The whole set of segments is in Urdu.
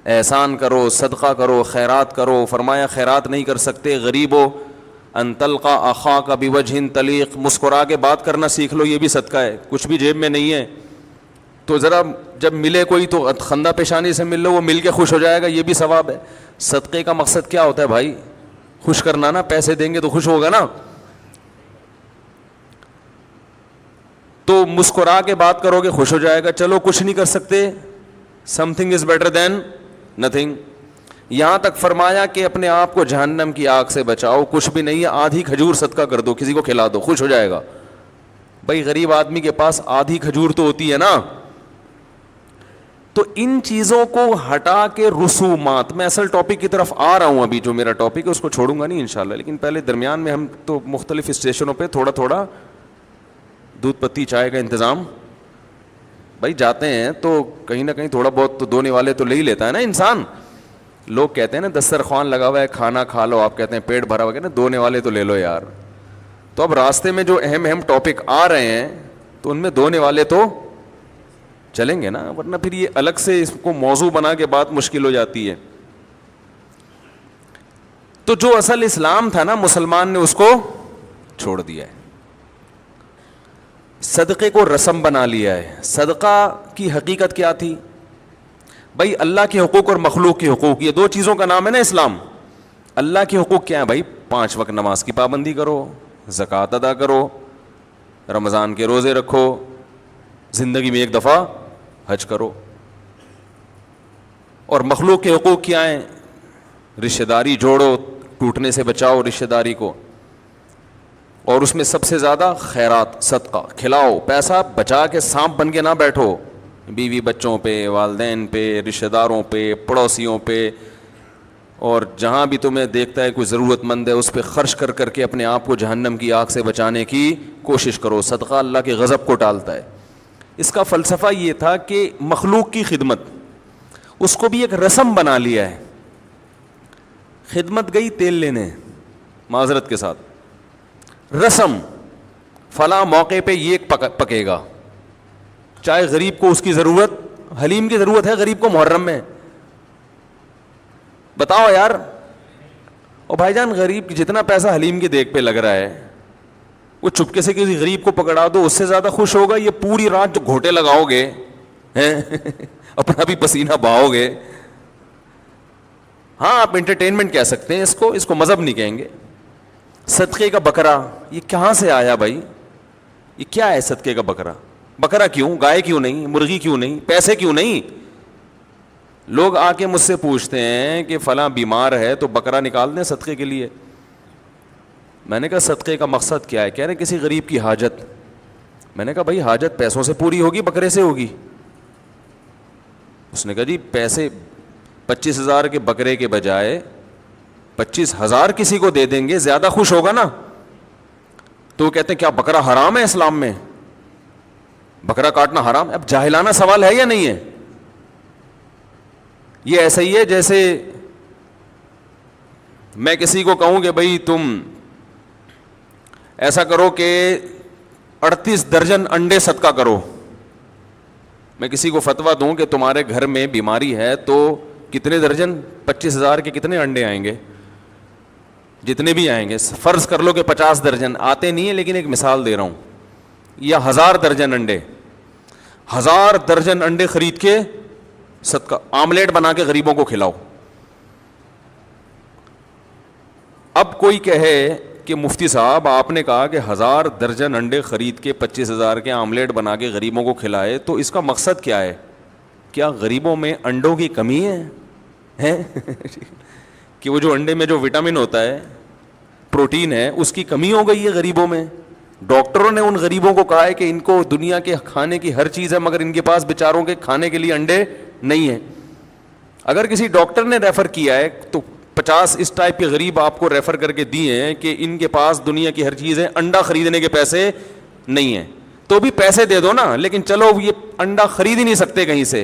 احسان کرو, صدقہ کرو, خیرات کرو. فرمایا خیرات نہیں کر سکتے, غریب ہو, ان تلقى اخاك بوجه طلیق, مسکرا کے بات کرنا سیکھ لو, یہ بھی صدقہ ہے. کچھ بھی جیب میں نہیں ہے تو ذرا جب ملے کوئی تو خندہ پیشانی سے مل لو, وہ مل کے خوش ہو جائے گا, یہ بھی ثواب ہے. صدقے کا مقصد کیا ہوتا ہے بھائی؟ خوش کرنا نا, پیسے دیں گے تو خوش ہوگا نا. تو مسکرا کے بات کرو گے خوش ہو جائے گا. چلو کچھ نہیں کر سکتے, some thing is better than nothing. یہاں تک فرمایا کہ اپنے آپ کو جہنم کی آگ سے بچاؤ. کچھ بھی نہیں ہے, آدھی کھجور صدقہ کر دو, کسی کو کھلا دو, خوش ہو جائے گا. بھائی غریب آدمی کے پاس آدھی کھجور تو ہوتی ہے نا. تو ان چیزوں کو ہٹا کے رسومات, میں اصل ٹاپک کی طرف آ رہا ہوں ابھی, جو میرا ٹاپک ہے اس کو چھوڑوں گا نہیں انشاءاللہ, لیکن پہلے درمیان میں ہم تو مختلف اسٹیشنوں پہ تھوڑا تھوڑا دودھ پتی چائے کا انتظام بھائی جاتے ہیں تو کہیں نہ کہیں تھوڑا بہت تو دونے والے تو لے ہی لیتا ہے نا انسان. لوگ کہتے ہیں نا دسترخوان لگا ہوا ہے کھانا کھا لو, آپ کہتے ہیں پیٹ بھرا ہوا ہے نا, دونے والے تو لے لو یار. تو اب راستے میں جو اہم اہم ٹاپک آ رہے ہیں تو ان میں دونے والے تو چلیں گے نا, ورنہ پھر یہ الگ سے اس کو موضوع بنا کے بات مشکل ہو جاتی ہے. تو جو اصل اسلام تھا نا, مسلمان نے اس کو چھوڑ دیا ہے, صدقے کو رسم بنا لیا ہے. صدقہ کی حقیقت کیا تھی بھائی؟ اللہ کے حقوق اور مخلوق کے حقوق, یہ دو چیزوں کا نام ہے نا اسلام. اللہ کے حقوق کیا ہے بھائی؟ 5 وقت نماز کی پابندی کرو, زکوٰۃ ادا کرو, رمضان کے روزے رکھو, زندگی میں 1 دفعہ حج کرو. اور مخلوق کے حقوق کیا ہیں؟ رشتہ داری جوڑو, ٹوٹنے سے بچاؤ رشتہ داری کو, اور اس میں سب سے زیادہ خیرات, صدقہ, کھلاؤ, پیسہ بچا کے سانپ بن کے نہ بیٹھو, بیوی بچوں پہ, والدین پہ, رشتہ داروں پہ, پڑوسیوں پہ, اور جہاں بھی تمہیں دیکھتا ہے کوئی ضرورت مند ہے اس پہ خرچ کر کر کے اپنے آپ کو جہنم کی آگ سے بچانے کی کوشش کرو. صدقہ اللہ کے غضب کو ٹالتا ہے. اس کا فلسفہ یہ تھا کہ مخلوق کی خدمت, اس کو بھی ایک رسم بنا لیا ہے. خدمت گئی تیل لینے, معذرت کے ساتھ, رسم فلاں موقع پہ یہ پکے گا, چاہے غریب کو اس کی ضرورت, حلیم کی ضرورت ہے غریب کو محرم میں, بتاؤ یار. اور بھائی جان غریب جتنا پیسہ حلیم کی دیگ پہ لگ رہا ہے وہ چپکے سے کسی غریب کو پکڑا دو, اس سے زیادہ خوش ہوگا یہ پوری رات جو گھوٹے لگاؤ گے اپنا بھی پسینہ بہاؤ گے. ہاں آپ انٹرٹینمنٹ کہہ سکتے ہیں اس کو مذہب نہیں کہیں گے. صدقے کا بکرا یہ کہاں سے آیا بھائی؟ یہ کیا ہے صدقے کا بکرا؟ بکرا کیوں, گائے کیوں نہیں, مرغی کیوں نہیں, پیسے کیوں نہیں؟ لوگ آ کے مجھ سے پوچھتے ہیں کہ فلاں بیمار ہے تو بکرا نکال دیں صدقے کے لیے. میں نے کہا صدقے کا مقصد کیا ہے؟ کہہ رہے کسی غریب کی حاجت. میں نے کہا بھائی حاجت پیسوں سے پوری ہوگی بکرے سے ہوگی؟ اس نے کہا جی پیسے 25,000 کے بکرے کے بجائے 25,000 کسی کو دے دیں گے زیادہ خوش ہوگا نا. تو وہ کہتے ہیں کیا بکرا حرام ہے اسلام میں؟ بکرا کاٹنا حرام؟ اب جاہلانہ سوال ہے یا نہیں ہے؟ یہ ایسا ہی ہے جیسے میں کسی کو کہوں کہ بھائی تم ایسا کرو کہ 38 درجن انڈے صدقہ کرو. میں کسی کو فتویٰ دوں کہ تمہارے گھر میں بیماری ہے تو کتنے درجن, 25,000 کے کتنے انڈے آئیں گے؟ جتنے بھی آئیں گے. فرض کر لو کہ 50 درجن آتے نہیں ہیں, لیکن ایک مثال دے رہا ہوں, یا 1000 درجن انڈے. 1000 درجن انڈے خرید کے صدقہ, آملیٹ بنا کے غریبوں کو کھلاؤ. اب کوئی کہے کہ مفتی صاحب آپ نے کہا کہ 1000 درجن انڈے خرید کے 25,000 کے آملیٹ بنا کے غریبوں کو کھلائے, تو اس کا مقصد کیا ہے؟ کیا غریبوں میں انڈوں کی کمی ہے کہ وہ جو انڈے میں جو وٹامن ہوتا ہے, پروٹین ہے, اس کی کمی ہو گئی ہے غریبوں میں؟ ڈاکٹروں نے ان غریبوں کو کہا ہے کہ ان کو دنیا کے کھانے کی ہر چیز ہے مگر ان کے پاس بیچاروں کے کھانے کے لیے انڈے نہیں ہیں. اگر کسی ڈاکٹر نے ریفر کیا ہے تو 50 اس ٹائپ کے غریب آپ کو ریفر کر کے دیے ہیں کہ ان کے پاس دنیا کی ہر چیز ہے, انڈا خریدنے کے پیسے نہیں ہیں, تو بھی پیسے دے دو نا. لیکن چلو یہ انڈا خرید ہی نہیں سکتے کہیں سے,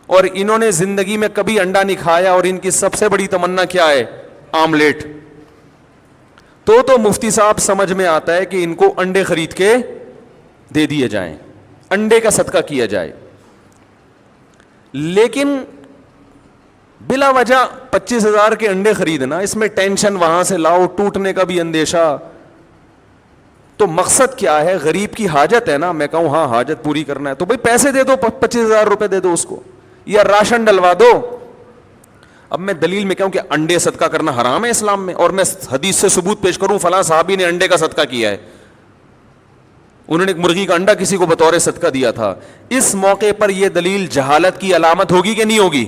اور انہوں نے زندگی میں کبھی انڈا نہیں کھایا, اور ان کی سب سے بڑی تمنا کیا ہے؟ آملیٹ. تو مفتی صاحب سمجھ میں آتا ہے کہ ان کو انڈے خرید کے دے دیے جائیں, انڈے کا صدقہ کیا جائے. لیکن بلا وجہ 25,000 کے انڈے خریدنا, اس میں ٹینشن, وہاں سے لاؤ, ٹوٹنے کا بھی اندیشہ. تو مقصد کیا ہے؟ غریب کی حاجت ہے نا, میں کہوں ہاں حاجت پوری کرنا ہے تو بھائی پیسے دے دو, 25,000 روپے دے دو اس کو, یا راشن ڈلوا دو. اب میں دلیل میں کہوں کہ انڈے صدقہ کرنا حرام ہے اسلام میں, اور میں حدیث سے ثبوت پیش کروں فلاں صحابی نے انڈے کا صدقہ کیا ہے, انہوں نے ایک مرغی کا انڈا کسی کو بطور صدقہ دیا تھا, اس موقع پر یہ دلیل جہالت کی علامت ہوگی کہ نہیں ہوگی؟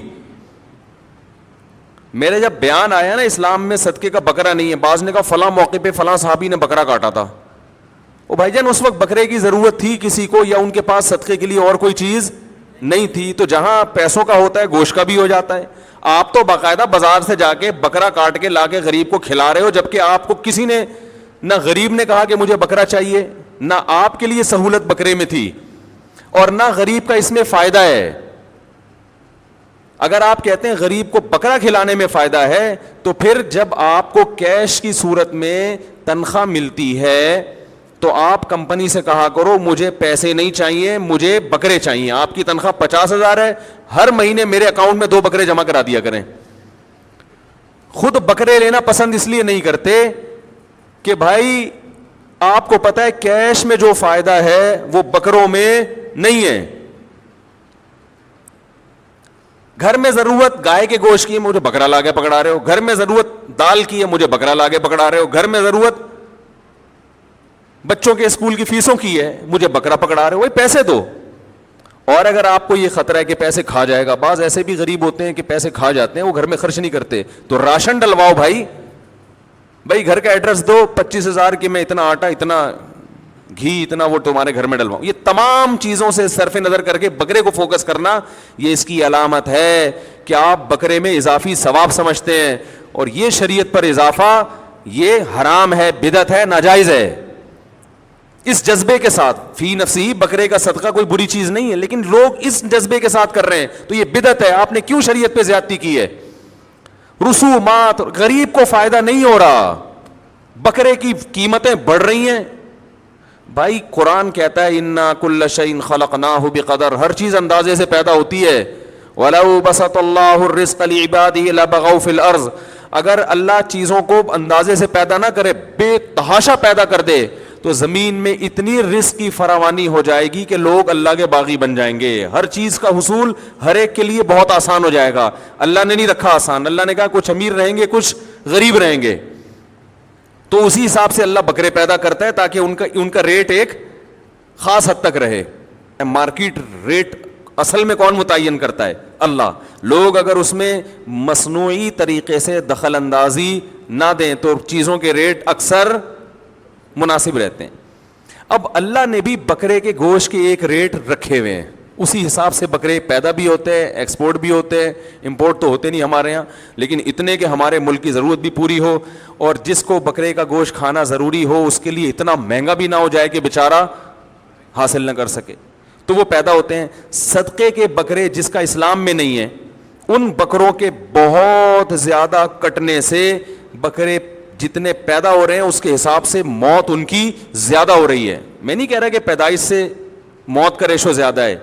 میرے جب بیان آیا نا اسلام میں صدقے کا بکرا نہیں ہے, بعض نے کہا فلاں موقع پہ فلاں صحابی نے بکرا کاٹا تھا. او بھائی جان, اس وقت بکرے کی ضرورت تھی کسی کو, یا ان کے پاس صدقے کے لیے اور کوئی چیز نہیں تھی؟ تو جہاں پیسوں کا ہوتا ہے گوشت کا بھی ہو جاتا ہے. آپ تو باقاعدہ بازار سے جا کے بکرا کاٹ کے لا کے غریب کو کھلا رہے ہو, جبکہ آپ کو کسی نے, نہ غریب نے کہا کہ مجھے بکرا چاہیے, نہ آپ کے لیے سہولت بکرے میں تھی, اور نہ غریب کا اس میں فائدہ ہے. اگر آپ کہتے ہیں غریب کو بکرا کھلانے میں فائدہ ہے, تو پھر جب آپ کو کیش کی صورت میں تنخواہ ملتی ہے تو آپ کمپنی سے کہا کرو مجھے پیسے نہیں چاہیے, مجھے بکرے چاہیے. آپ کی تنخواہ 50,000 ہے, ہر مہینے میرے اکاؤنٹ میں 2 بکرے جمع کرا دیا کریں. خود بکرے لینا پسند اس لیے نہیں کرتے کہ بھائی آپ کو پتہ ہے کیش میں جو فائدہ ہے وہ بکروں میں نہیں ہے. گھر میں ضرورت گائے کے گوشت کی ہے, مجھے بکرا لا کے پکڑا رہے ہو. گھر میں ضرورت دال کی ہے, مجھے بکرا لا کے پکڑا رہے ہو. گھر میں ضرورت بچوں کے اسکول کی فیسوں کی ہے, مجھے بکرا پکڑا رہے ہو. وہی پیسے دو. اور اگر آپ کو یہ خطرہ ہے کہ پیسے کھا جائے گا, بعض ایسے بھی غریب ہوتے ہیں کہ پیسے کھا جاتے ہیں, وہ گھر میں خرچ نہیں کرتے, تو راشن ڈلواؤ بھائی. بھائی گھر کا ایڈریس دو, 25,000 کی میں اتنا آٹا, اتنا گھی, اتنا وہ تمہارے گھر میں ڈلواؤں. یہ تمام چیزوں سے صرف نظر کر کے بکرے کو فوکس کرنا, یہ اس کی علامت ہے کہ آپ بکرے میں اضافی ثواب سمجھتے ہیں, اور یہ شریعت پر اضافہ یہ حرام ہے, بدعت ہے, ناجائز ہے. اس جذبے کے ساتھ فی نفسی بکرے کا صدقہ کوئی بری چیز نہیں ہے, لیکن لوگ اس جذبے کے ساتھ کر رہے ہیں تو یہ بدعت ہے. آپ نے کیوں شریعت پہ زیادتی کی ہے؟ رسومات, غریب کو فائدہ نہیں ہو رہا, بکرے کی قیمتیں بڑھ رہی ہیں. بھائی قرآن کہتا ہے انا کل شیء خلقناہ بقدر, ہر چیز اندازے سے پیدا ہوتی ہے. وَلَوْ بَسَطَ اللَّهُ الرِّزْقَ لِعِبَادِهِ لَبَغَوْا فِي الْأَرْضِ, اگر اللہ چیزوں کو اندازے سے پیدا نہ کرے, بے تحاشا پیدا کر دے, تو زمین میں اتنی رزق کی فراوانی ہو جائے گی کہ لوگ اللہ کے باغی بن جائیں گے. ہر چیز کا حصول ہر ایک کے لیے بہت آسان ہو جائے گا. اللہ نے نہیں رکھا آسان, اللہ نے کہا کچھ امیر رہیں گے کچھ غریب رہیں گے, تو اسی حساب سے اللہ بکرے پیدا کرتا ہے تاکہ ان کا ریٹ ایک خاص حد تک رہے. مارکیٹ ریٹ اصل میں کون متعین کرتا ہے؟ اللہ. لوگ اگر اس میں مصنوعی طریقے سے دخل اندازی نہ دیں تو چیزوں کے ریٹ اکثر مناسب رہتے ہیں. اب اللہ نے بھی بکرے کے گوشت کے ایک ریٹ رکھے ہوئے ہیں, اسی حساب سے بکرے پیدا بھی ہوتے ہیں, ایکسپورٹ بھی ہوتے ہیں. امپورٹ تو ہوتے نہیں ہمارے ہاں, لیکن اتنے کہ ہمارے ملک کی ضرورت بھی پوری ہو, اور جس کو بکرے کا گوشت کھانا ضروری ہو اس کے لیے اتنا مہنگا بھی نہ ہو جائے کہ بیچارہ حاصل نہ کر سکے, تو وہ پیدا ہوتے ہیں. صدقے کے بکرے جس کا اسلام میں نہیں ہے, ان بکروں کے بہت زیادہ کٹنے سے بکرے جتنے پیدا ہو رہے ہیں اس کے حساب سے موت ان کی زیادہ ہو رہی ہے. میں نہیں کہہ رہا کہ پیدائش سے موت کا ریشو زیادہ ہے,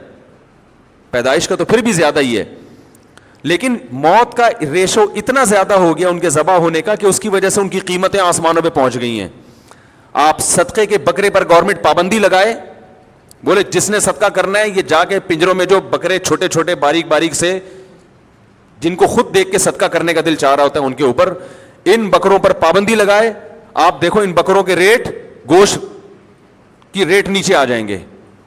پیدائش کا تو پھر بھی زیادہ ہی ہے, لیکن موت کا ریشو اتنا زیادہ ہو گیا ان کے ذبح ہونے کا کہ اس کی وجہ سے ان کی قیمتیں آسمانوں پہ پہنچ گئی ہیں. آپ صدقے کے بکرے پر گورنمنٹ پابندی لگائے, بولے جس نے صدقہ کرنا ہے یہ جا کے پنجروں میں جو بکرے چھوٹے چھوٹے باریک باریک سے جن کو خود دیکھ کے صدقہ کرنے کا دل چاہ رہا ہوتا ہے ان کے اوپر ان بکروں پر پابندی لگائے. آپ دیکھو ان بکروں کے ریٹ, گوشت کی ریٹ نیچے آ جائیں گے,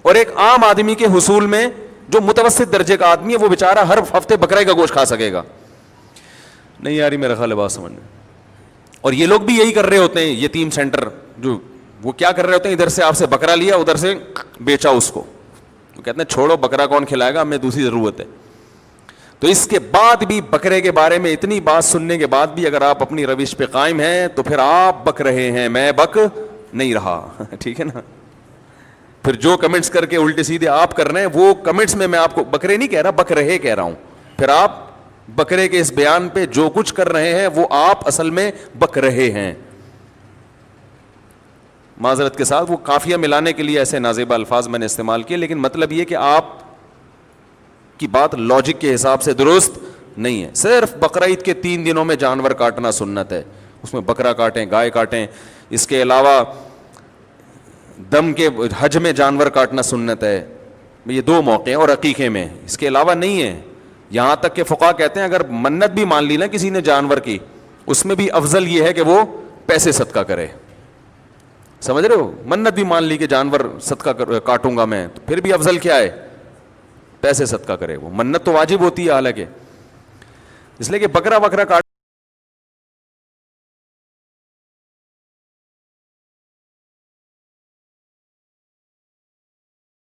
اور ایک عام آدمی کے حصول میں جو متوسط درجے کا آدمی ہے وہ بیچارہ ہر ہفتے بکرے کا گوشت کھا سکے گا. نہیں یاری میرا خیال ہے بات سمجھنے. اور یہ لوگ بھی یہی کر رہے ہوتے ہیں, یتیم سینٹر جو وہ کیا کر رہے ہوتے ہیں, ادھر سے آپ سے بکرا لیا ادھر سے بیچا اس کو, وہ کہتے ہیں چھوڑو بکرا کون کھلائے گا, ہمیں دوسری ضرورت ہے. تو اس کے بعد بھی بکرے کے بارے میں اتنی بات سننے کے بعد بھی اگر آپ اپنی روش پہ قائم ہیں تو پھر آپ بک رہے ہیں, میں بک نہیں رہا. ٹھیک ہے نا. پھر جو کمنٹس کر کے الٹے سیدھے آپ کر رہے ہیں وہ کمنٹس میں آپ کو بکرے نہیں کہہ رہا, بک رہے کہہ رہا ہوں. پھر آپ بکرے کے اس بیان پہ جو کچھ کر رہے ہیں وہ آپ اصل میں بک رہے ہیں. معذرت کے ساتھ وہ قافیہ ملانے کے لیے ایسے نازیبہ الفاظ میں نے استعمال کیے, لیکن مطلب یہ کہ آپ کی بات لاجک کے حساب سے درست نہیں ہے. صرف بقرعید کے 3 دنوں میں جانور کاٹنا سنت ہے, اس میں بکرا کاٹیں, گائے کاٹیں. اس کے علاوہ دم کے حج میں جانور کاٹنا سنت ہے, یہ 2 موقع ہیں, اور عقیقے میں. اس کے علاوہ نہیں ہے. یہاں تک کہ فقہا کہتے ہیں اگر منت بھی مان لی نا کسی نے جانور کی, اس میں بھی افضل یہ ہے کہ وہ پیسے صدقہ کرے. سمجھ رہے ہو, منت بھی مان لی کہ جانور صدقہ کاٹوں گا میں, تو پھر بھی افضل کیا ہے, پیسے صدقہ کرے. وہ منت تو واجب ہوتی ہے حالانکہ, اس لیے کہ بکرا وکرا کاٹ